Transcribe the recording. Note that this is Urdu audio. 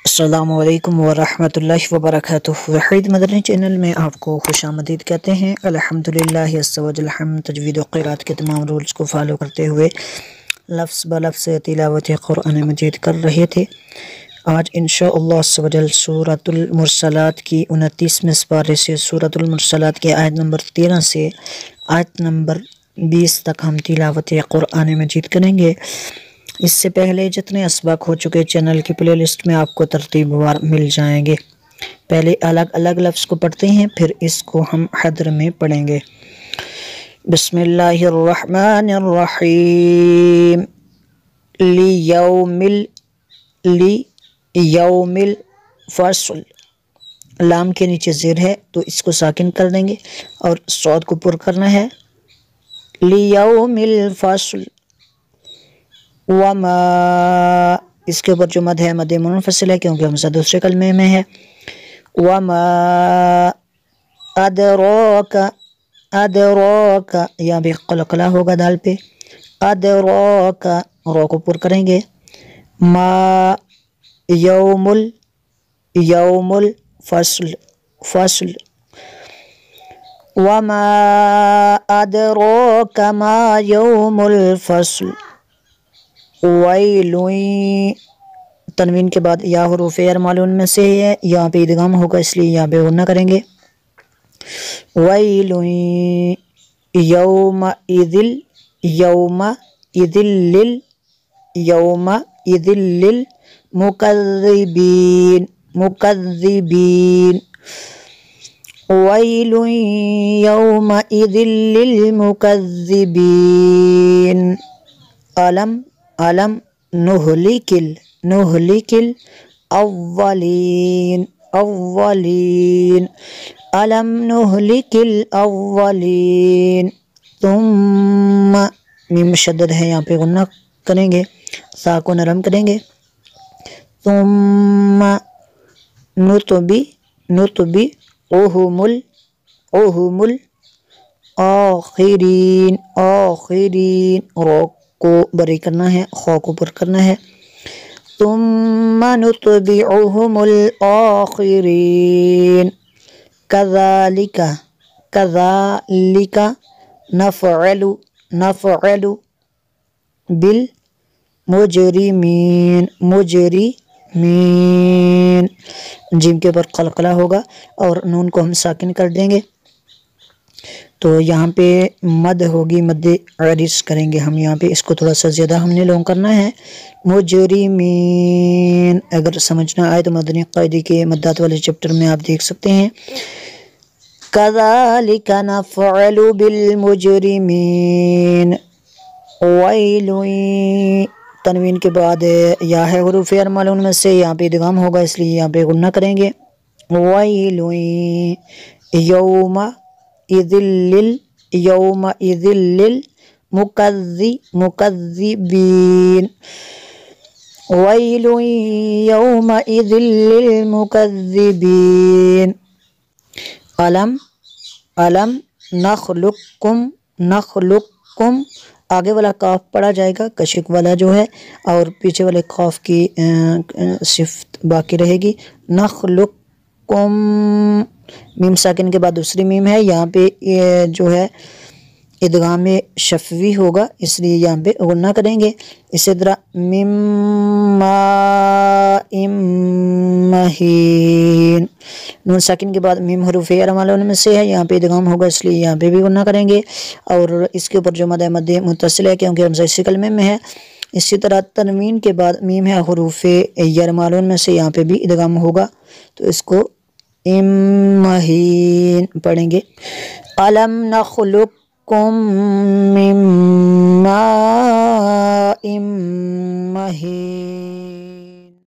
السلام علیکم ورحمۃ اللہ وبرکاتہ۔ وحید مدنی چینل میں آپ کو خوش آمدید کہتے ہیں۔ الحمدللہ عز وجل، ہم تجوید و قرات کے تمام رولز کو فالو کرتے ہوئے لفظ بلفظ تلاوت قرآن مجید کر رہے تھے۔ آج انشاءاللہ عز وجل سورۃ المرسلات کی 29ویں سپارے سے سورۃ المرسلات کے آیت نمبر 13 سے آیت نمبر 20 تک ہم تلاوت قرآن مجید کریں گے۔ اس سے پہلے جتنے اسباق ہو چکے چینل کی پلے لسٹ میں آپ کو ترتیب وار مل جائیں گے۔ پہلے الگ الگ لفظ کو پڑھتے ہیں، پھر اس کو ہم حدر میں پڑھیں گے۔ بسم اللہ الرحمن الرحیم۔ لیوم الفصل، لام کے نیچے زیر ہے تو اس کو ساکن کر دیں گے اور صاد کو پر کرنا ہے۔ لیوم الفصل وما، اس کے اوپر جو مد ہے مد منفصل ہے کیونکہ ہمزہ دوسرے کلمے میں ہے۔ وما ادراک، ادراک یہاں بھی قلقلہ ہوگا دال پہ۔ ادراک، رو کو پر کریں گے۔ ما یوم الفصل، فصل۔ وما ادراک ما یوم الفصل۔ ویل، تنوین کے بعد یا حروف ارمالون میں سے ہے، یہاں پہ ادغام ہوگا اس لیے یہاں پہ غنہ کریں گے۔ ویل یومئذ، یومئذ للمکذبین، مکذبین۔ ویل یومئذ للمکذبین۔ علم نہلک الاولین، اولین۔ علم نہلک الاولین۔ ثم، میم مشدد ہے یہاں پہ غنہ کریں گے، سا کو نرم کریں گے۔ ثم نتبعہم الآخرین، آخرین، رو کو بری کرنا ہے، خو کو پر کرنا ہے۔ ثم نتبعہم الآخرین۔ کذالک، کذالک نفعل، نفعل بالمجرمین، مجرمین۔ جیم کے اوپر قلقلہ ہوگا اور نون کو ہم ساکن کر دیں گے تو یہاں پہ مد ہوگی، مد عارض کریں گے ہم یہاں پہ، اس کو تھوڑا سا زیادہ ہم نے لونگ کرنا ہے۔ مجرمین، اگر سمجھنا آئے تو مدنی قاعدے کے مدات والے چپٹر میں آپ دیکھ سکتے ہیں۔ کذالک نفعل بالمجرمین۔ ویل، تنوین کے بعد یا ہے حروف ارمالون میں سے، یہاں پہ ادغام ہوگا اس لیے یہاں پہ غنہ کریں گے۔ ویل یومئذ للمکذبین۔ ویل یومئذ للمکذبین۔ علم نخلقکم، نخلقکم، آگے والا کاف پڑھا جائے گا، کشک والا جو ہے، اور پیچھے والے کاف کی صفت باقی رہے گی۔ نخلقکم، میم ساکن کے بعد دوسری میم ہے، یہاں پہ جو ہے ادغام شفوی ہوگا اس لیے یہاں پہ غنہ کریں گے۔ اسی طرح من ماء مہین، نون ساکن کے بعد میم حروف ارمالون میں سے ہے، یہاں پہ ادغام ہوگا اس لیے یہاں پہ بھی غنہ کریں گے، اور اس کے اوپر جو مد ہے مد متصل ہے کیونکہ ہمزہ اسی کلمے میں ہے۔ اسی طرح تنوین کے بعد میم ہے حروف ارمالون میں سے، یہاں پہ بھی ادغام ہوگا تو اس کو مہین پڑھیں گے۔ علم نخلقکم من ماء مہین۔